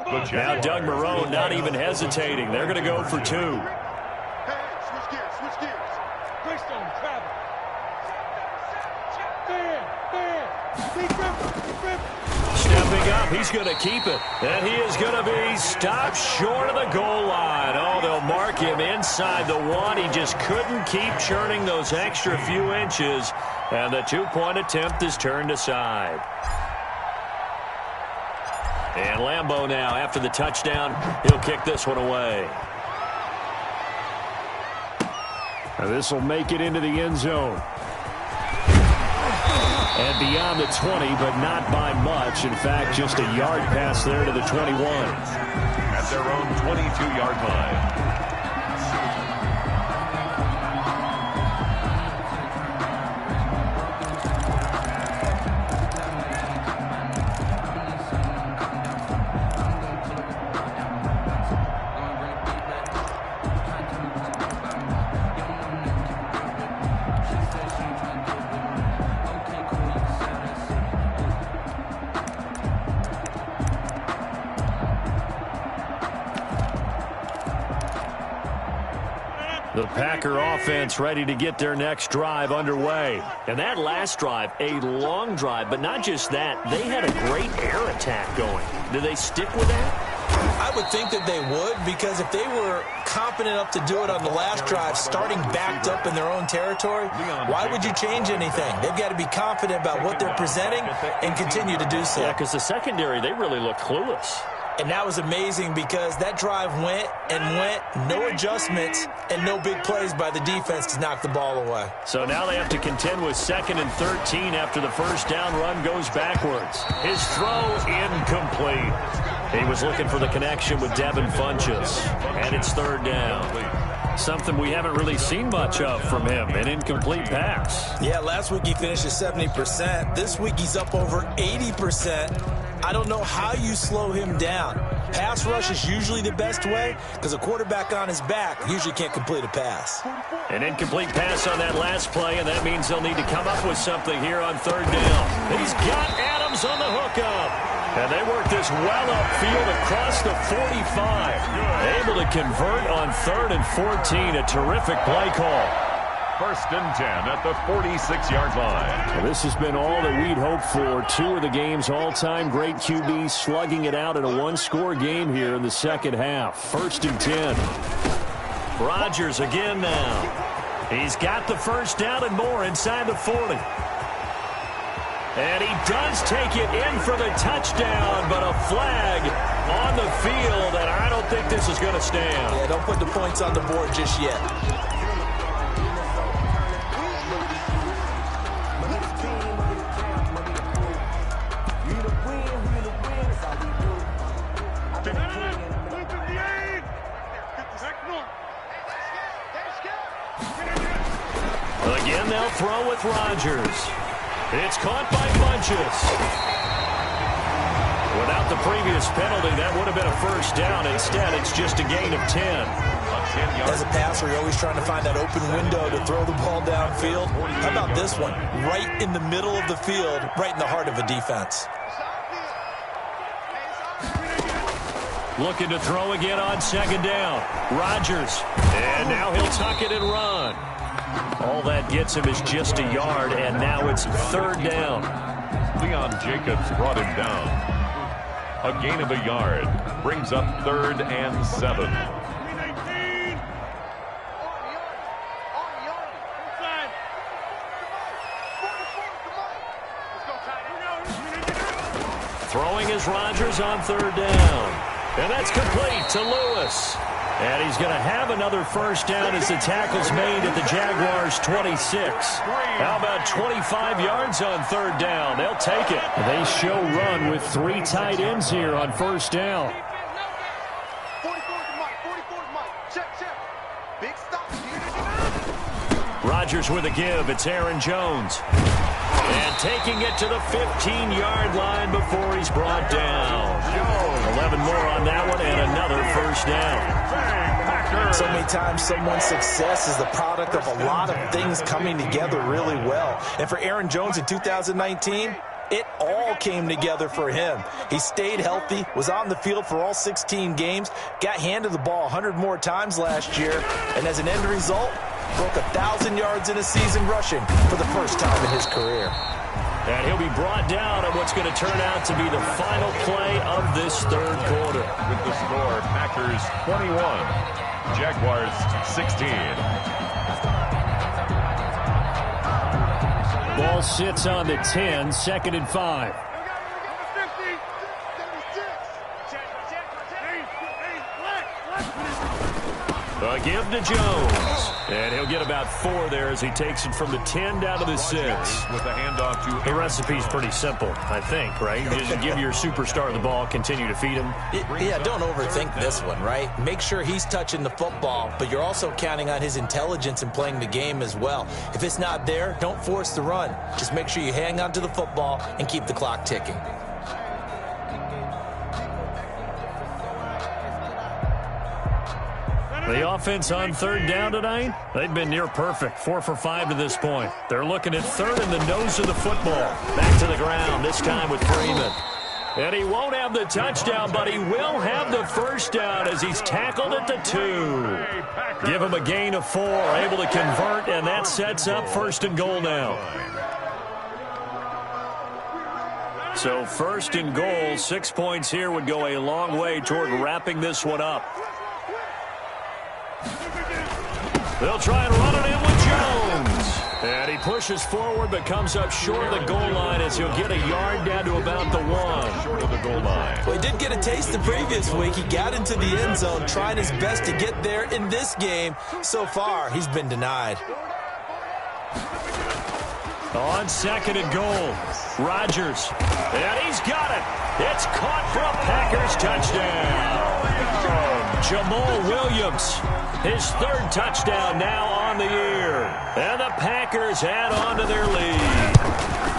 Now Doug Marrone not even hesitating. They're going to go for 2. Switch gears. Greystone, travel. Stepping up, he's going to keep it. And he is going to be stopped short of the goal line. Oh, they'll mark him inside the 1. He just couldn't keep churning those extra few inches. And the 2-point attempt is turned aside. And Lambeau now, after the touchdown, he'll kick this one away. This will make it into the end zone. And beyond the 20, but not by much. In fact, just a yard pass there to the 21. At their own 22-yard line. The Packer offense ready to get their next drive underway. And that last drive, a long drive, but not just that. They had a great air attack going. Do they stick with that? I would think that they would, because if they were confident enough to do it on the last drive, starting backed up in their own territory, why would you change anything? They've got to be confident about what they're presenting and continue to do so. Yeah, because the secondary, they really look clueless. And that was amazing because that drive went and went, no adjustments, and no big plays by the defense to knock the ball away. So now they have to contend with 2nd and 13 after the first down run goes backwards. His throw incomplete. He was looking for the connection with Devin Funchess. And it's 3rd down. Something we haven't really seen much of from him, an incomplete pass. Yeah, last week he finished at 70%. This week he's up over 80%. I don't know how you slow him down. Pass rush is usually the best way because a quarterback on his back usually can't complete a pass. An incomplete pass on that last play, and that means they'll need to come up with something here on 3rd down. He's got Adams on the hookup. And they work this well upfield across the 45. Able to convert on 3rd and 14. A terrific play call. 1st and 10 at the 46-yard line. Well, this has been all that we'd hoped for. 2 of the game's all-time great QBs slugging it out in a one-score game here in the second half. 1st and 10. Rodgers again now. He's got the first down and more inside the 40. And he does take it in for the touchdown, but a flag on the field, and I don't think this is going to stand. Yeah, don't put the points on the board just yet. Again, they'll throw with Rodgers. It's caught by Funchess. Without the previous penalty, that would have been a first down. Instead, it's just a gain of 10. As a passer, you're always trying to find that open window to throw the ball downfield. How about this one? Right in the middle of the field, right in the heart of a defense. Looking to throw again on 2nd down. Rodgers. And now he'll tuck it and run. All that gets him is just a yard, and now it's 3rd down. Leon Jacobs brought him down. A gain of a yard brings up 3rd and 7. Throwing is Rodgers on 3rd down. And that's complete to Lewis. And he's going to have another first down as the tackle's made at the Jaguars' 26. How about 25 yards on 3rd down? They'll take it. They show run with 3 tight ends here on 1st down. Rodgers with a give. It's Aaron Jones. And taking it to the 15-yard line before he's brought down. 11 more on that one and another first down. So many times someone's success is the product of a lot of things coming together really well. And for Aaron Jones in 2019, It all came together for him. He stayed healthy, was on the field for all 16 games, got handed the ball 100 more times last year, and as an end result, broke 1,000 yards in a season rushing for the first time in his career. And he'll be brought down on what's going to turn out to be the final play of this third quarter. With the score, Packers 21, Jaguars 16. Ball sits on the 10, 2nd and 5. A give to Jones. And he'll get about 4 there as he takes it from the 10 down to the 6. With a handoff to the recipe's pretty simple, I think, right? You just give your superstar the ball, continue to feed him. Yeah, don't overthink this one, right? Make sure he's touching the football, but you're also counting on his intelligence in playing the game as well. If it's not there, don't force the run. Just make sure you hang on to the football and keep the clock ticking. The offense on 3rd down tonight, they've been near perfect, 4 for 5 to this point. They're looking at 3rd in the nose of the football. Back to the ground, this time with Freeman. And he won't have the touchdown, but he will have the first down as he's tackled at the 2. Give him a gain of 4, able to convert, and that sets up 1st and goal now. So 1st and goal, 6 points here would go a long way toward wrapping this one up. They'll try and run it in with Jones. And he pushes forward but comes up short of the goal line as he'll get a yard down to about the 1. Short of the goal line. Well, he did get a taste the previous week. He got into the end zone trying his best to get there in this game. So far, he's been denied. On 2nd and goal, Rodgers. And he's got it. It's caught for a Packers touchdown. Jamal Williams, his 3rd touchdown now on the year. And the Packers add on to their lead.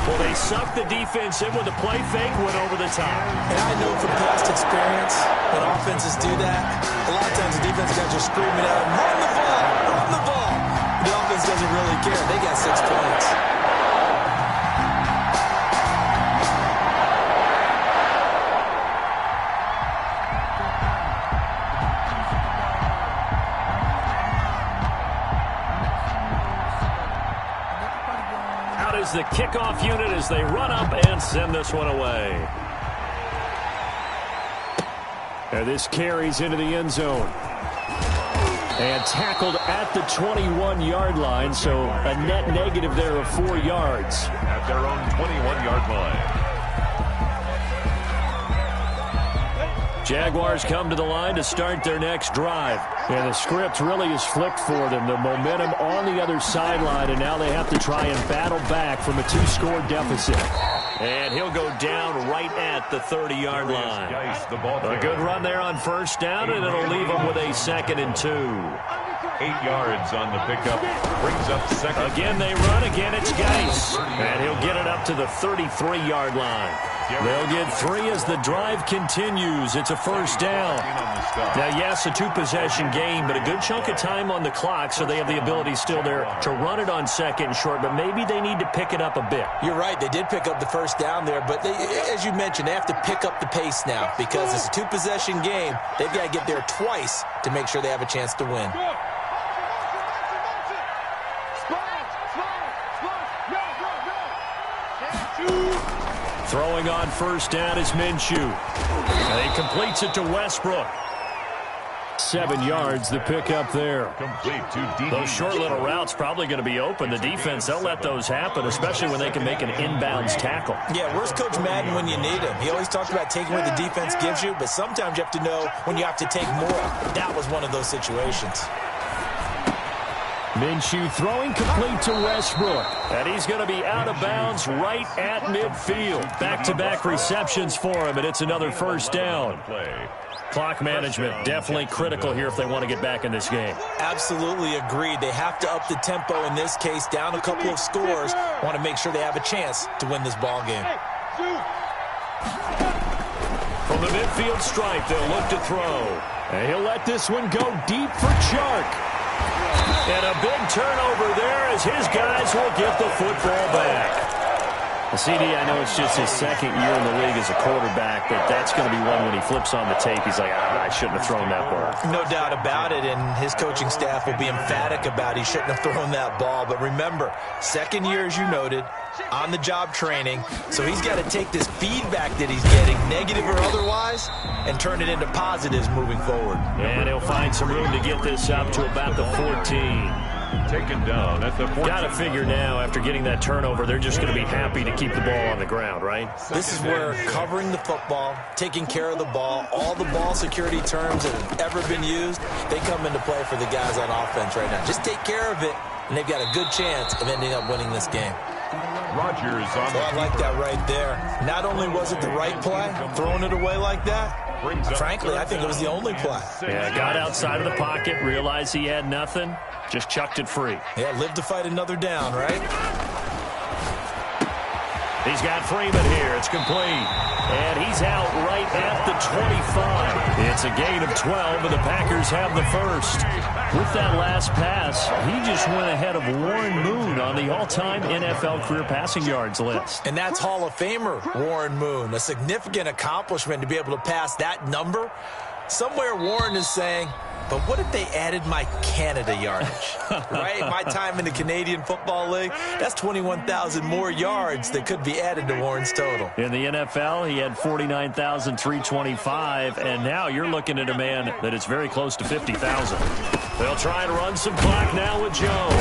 Well, they sucked the defense in with a play fake, went over the top. And I know from past experience, when offenses do that, a lot of times the defense guys are screaming at them, run the ball, run the ball. The offense doesn't really care. They got 6 points. The kickoff unit as they run up and send this one away. And this carries into the end zone. And tackled at the 21-yard line, so a net negative there of 4 yards. At their own 21-yard line. Jaguars come to the line to start their next drive. And the script really is flipped for them. The momentum on the other sideline, and now they have to try and battle back from a 2-score deficit. And he'll go down right at the 30-yard line. A good run there on 1st down, and it'll leave them with a 2nd and 2. 8 yards on the pickup. Brings up 2nd. Again they run. Again it's Geis. And he'll get it up to the 33-yard line. They'll get 3 as the drive continues. It's a 1st down. Now, yes, a 2-possession game, but a good chunk of time on the clock, so they have the ability still there to run it on 2nd and short, but maybe they need to pick it up a bit. You're right. They did pick up the 1st down there, but they, as you mentioned, they have to pick up the pace now because it's a 2-possession game. They've got to get there twice to make sure they have a chance to win. Throwing on 1st down is Minshew. And he completes it to Westbrook. 7 yards, the pickup there. Complete to D. Those short little routes probably going to be open. The defense, they'll let those happen, especially when they can make an inbounds tackle. Yeah, where's Coach Madden when you need him? He always talks about taking what the defense gives you, but sometimes you have to know when you have to take more. That was one of those situations. Minshew throwing complete to Westbrook. And he's going to be out of bounds right at midfield. Back-to-back receptions for him, and it's another 1st down. Clock management definitely critical here if they want to get back in this game. Absolutely agreed. They have to up the tempo in this case, down a couple of scores. Want to make sure they have a chance to win this ball game. From the midfield stripe, they'll look to throw. And he'll let this one go deep for Chark. And a big turnover there as his guys will get the football back. CD, I know it's just his second year in the league as a quarterback, but that's going to be one when he flips on the tape, he's like, I shouldn't have thrown that ball. No doubt about it, and his coaching staff will be emphatic about he shouldn't have thrown that ball. But remember, second year, as you noted, on-the-job training, so he's got to take this feedback that he's getting, negative or otherwise, and turn it into positives moving forward. And he'll find some room to get this up to about the 14. Taken down at the 14. Got to figure now, after getting that turnover, they're just going to be happy to keep the ball on the ground, right? This is where covering the football, taking care of the ball, all the ball security terms that have ever been used, they come into play for the guys on offense right now. Just take care of it, and they've got a good chance of ending up winning this game. Rogers on So I like that right there. Not only was it the right play, throwing it away like that, frankly, I think it was the only play. Yeah, got outside of the pocket, realized he had nothing, just chucked it free. Yeah, live to fight another down, right? He's got Freeman here. It's complete. And he's out right at the 25. It's a gain of 12, and the Packers have the first. With that last pass, he just went ahead of Warren Moon on the all-time NFL career passing yards list. And that's Hall of Famer Warren Moon. A significant accomplishment to be able to pass that number. Somewhere Warren is saying, but what if they added my Canada yardage, right? My time in the Canadian Football League, that's 21,000 more yards that could be added to Warren's total. In the NFL, he had 49,325, and now you're looking at a man that is very close to 50,000. They'll try and run some clock now with Jones.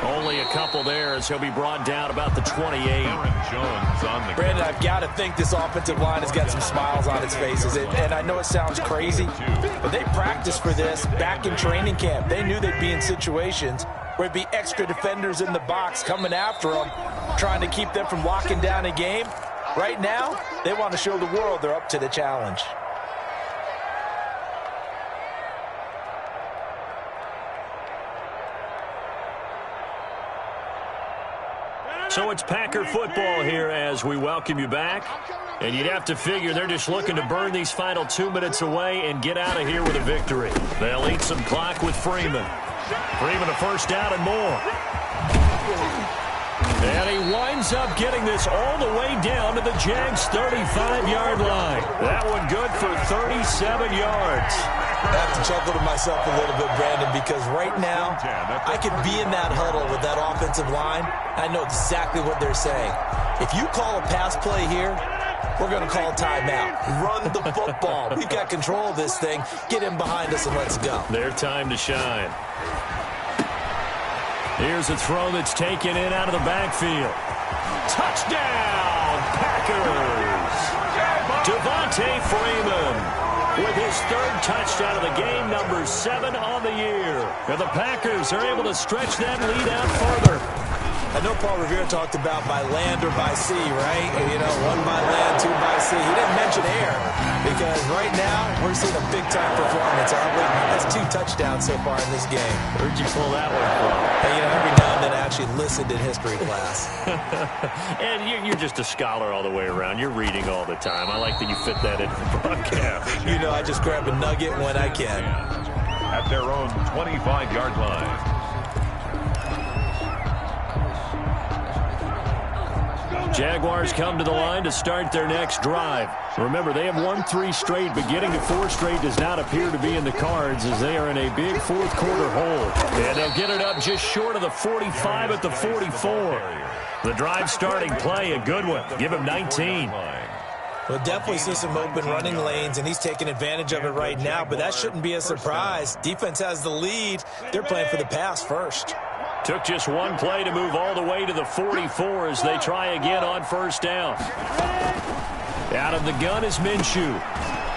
Only a couple there as he'll be brought down about the 28. Jones on the Brandon, I've got to think this offensive line has got some smiles on its faces. And I know it sounds crazy, but they practiced for this back in training camp. They knew they'd be in situations where it'd be extra defenders in the box coming after them, trying to keep them from locking down a game. Right now, they want to show the world they're up to the challenge. So it's Packer football here as we welcome you back. And you'd have to figure they're just looking to burn these final 2 minutes away and get out of here with a victory. They'll eat some clock with Freeman. Freeman a first down and more. And he winds up getting this all the way down to the Jags' 35-yard line. That one good for 37 yards. I have to chuckle to myself a little bit, Brandon, because right now I could be in that huddle with that offensive line. I know exactly what they're saying. If you call a pass play here, we're going to call a timeout. Run the football. We've got control of this thing. Get in behind us and let's go. Their time to shine. Here's a throw that's taken in out of the backfield. Touchdown, Packers! Devontae Freeman with his third touchdown of the game, number 7 on the year. And the Packers are able to stretch that lead out further. I know Paul Revere talked about by land or by sea, right? You know, 1 by land, 2 by sea. He didn't mention air because right now we're seeing a big-time performance, aren't we? That's 2 touchdowns so far in this game. Where'd you pull that one from? Hey, you know, every now and then I actually listened in history class. And you're just a scholar all the way around. You're reading all the time. I like that you fit that into the broadcast. You know, I just grab a nugget when I can. at their own 25-yard line. Jaguars come to the line to start their next drive. Remember, they have won 3 straight, but getting to 4 straight does not appear to be in the cards as they are in a big fourth quarter hole. And they'll get it up just short of the 45 at the 44. The drive starting play, a good one. Give him 19. We'll definitely see some open running lanes, and he's taking advantage of it right now, but that shouldn't be a surprise. Defense has the lead. They're playing for the pass first. Took just 1 play to move all the way to the 44 as they try again on first down. Out of the gun is Minshew.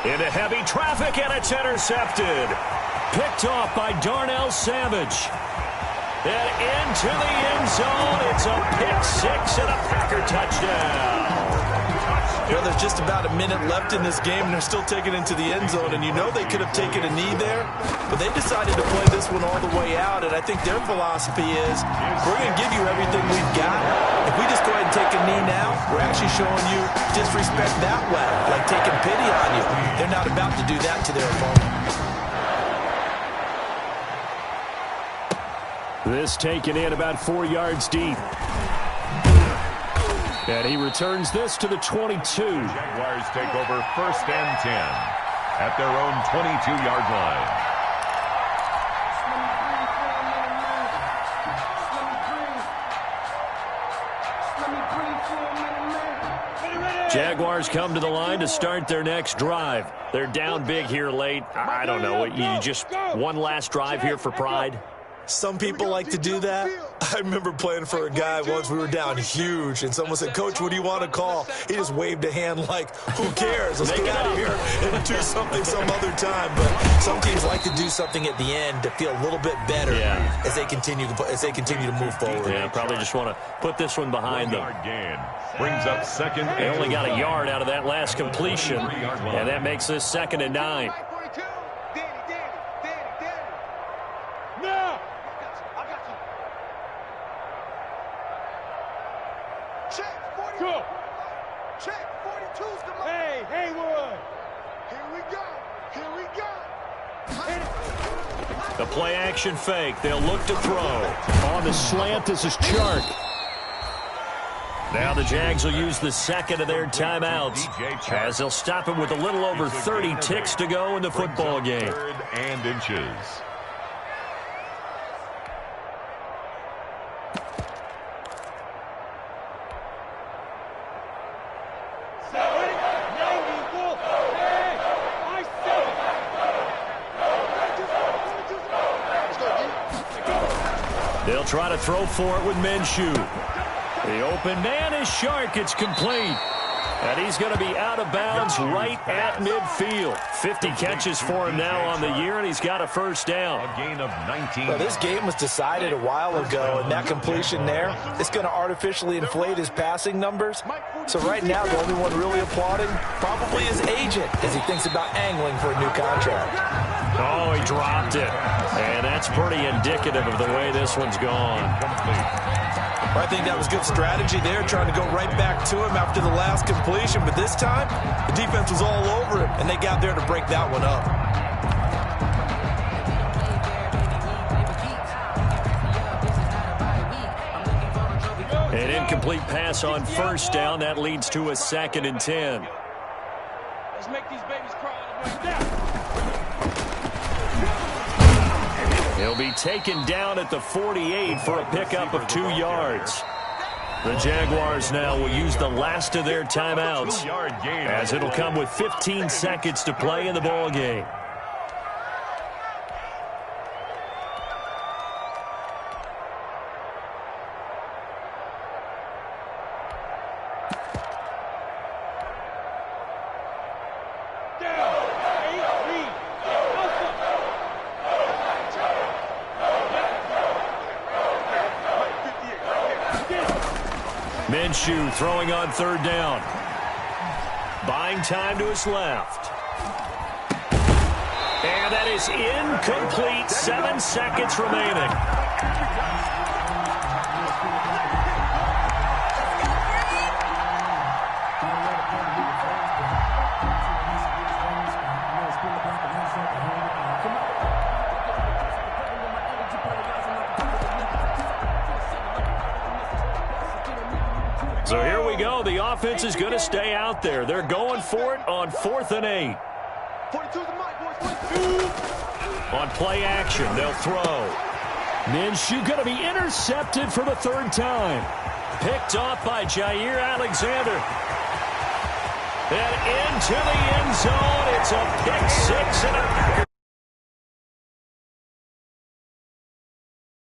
Into heavy traffic, and it's intercepted. Picked off by Darnell Savage. And into the end zone. It's a pick-6 and a Packer touchdown. You know, there's just about a minute left in this game, and they're still taking it into the end zone. And you know they could have taken a knee there, but they decided to play this one all the way out. And I think their philosophy is, we're going to give you everything we've got. If we just go ahead and take a knee now, we're actually showing you disrespect that way, like taking pity on you. They're not about to do that to their opponent. This taken in about 4 yards deep. And he returns this to the 22. Jaguars take over 1st and 10 at their own 22-yard line. Jaguars come to the line to start their next drive. They're down big here late. I don't know. You just one last drive here for pride? Some people like to do that. I remember playing for a guy once. We were down huge, and someone said, "Coach, what do you want to call?" He just waved a hand like, "Who cares? Let's get out of here and do something some other time." But some teams like to do something at the end to feel a little bit better as they continue to move forward. Yeah, probably just want to put this one behind them. Gain brings up 2nd. They only got a yard out of that last completion, and that makes this 2nd and 9. The play-action fake. They'll look to throw. On the slant, this is Chark. Now the Jags will use the 2nd of their timeouts as they'll stop him with a little over 30 ticks to go in the football game. 3rd and inches. They'll try to throw for it with Minshew. The open man is Chark. It's complete. And he's going to be out of bounds right at midfield. 50 catches for him now on the year, and he's got a 1st down. A gain of 19. Well, this game was decided a while ago, and that completion there, it's going to artificially inflate his passing numbers. So right now, the only one really applauding probably his agent as he thinks about angling for a new contract. Oh, he dropped it. And that's pretty indicative of the way this one's gone. I think that was good strategy there, trying to go right back to him after the last completion. But this time, the defense was all over him, and they got there to break that one up. An incomplete pass on 1st down. That leads to a 2nd and 10. Let's make these babies cry all the way down. He'll be taken down at the 48 for a pickup of 2 yards. The Jaguars now will use the last of their timeouts as it'll come with 15 seconds to play in the ball game. Minshew throwing on 3rd down. Buying time to his left. And that is incomplete. 7 seconds remaining. So here we go. The offense is going to stay out there. They're going for it on 4th and 8. On play action, they'll throw. Minshew going to be intercepted for the 3rd time. Picked off by Jair Alexander. And into the end zone. It's a pick 6 and a